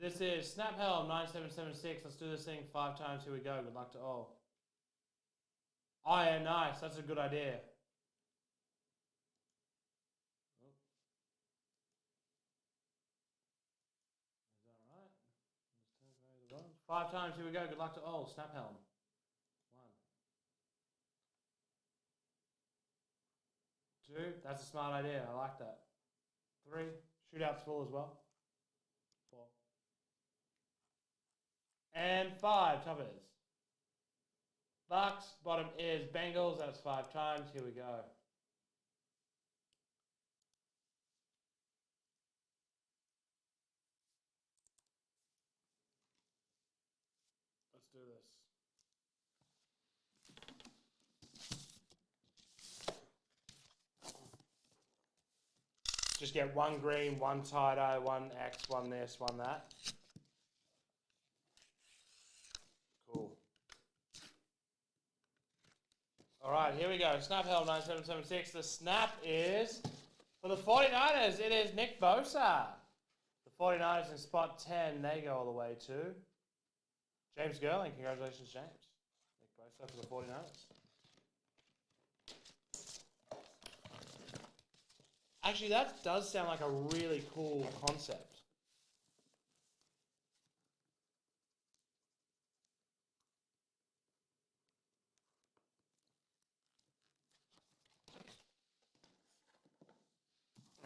This is Snap Helm 9776. Let's do this thing 5 times. Here we go. Good luck to all. Oh, yeah, nice. That's a good idea. Is that right? 5 times. Here we go. Good luck to all. Snap Helm. 1, 2. That's a smart idea. I like that. 3. Shootout's full as well. 4. And 5. Top it is. Bucks. Bottom is Bengals. That's 5 times. Here we go. Let's do this. Just get 1 green, 1 tie-dye, 1 X, 1 this, 1 that. Cool. All right, here we go. Snap Helm 9776. The snap is for the 49ers. It is Nick Bosa. The 49ers in spot 10. They go all the way to James Gerling. Congratulations, James. Nick Bosa for the 49ers. Actually, that does sound like a really cool concept.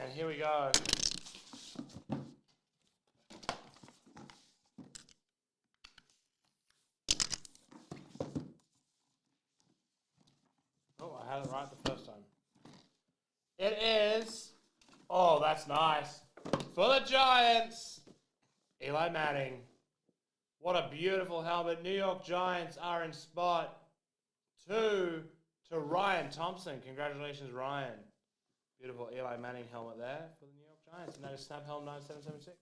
And here we go. Oh, I had it right the first time. It is. Oh, that's nice. For the Giants, Eli Manning. What a beautiful helmet. New York Giants are in spot 2 to Ryan Thompson. Congratulations, Ryan. Beautiful Eli Manning helmet there for the New York Giants. And that is Snap Helm 9776.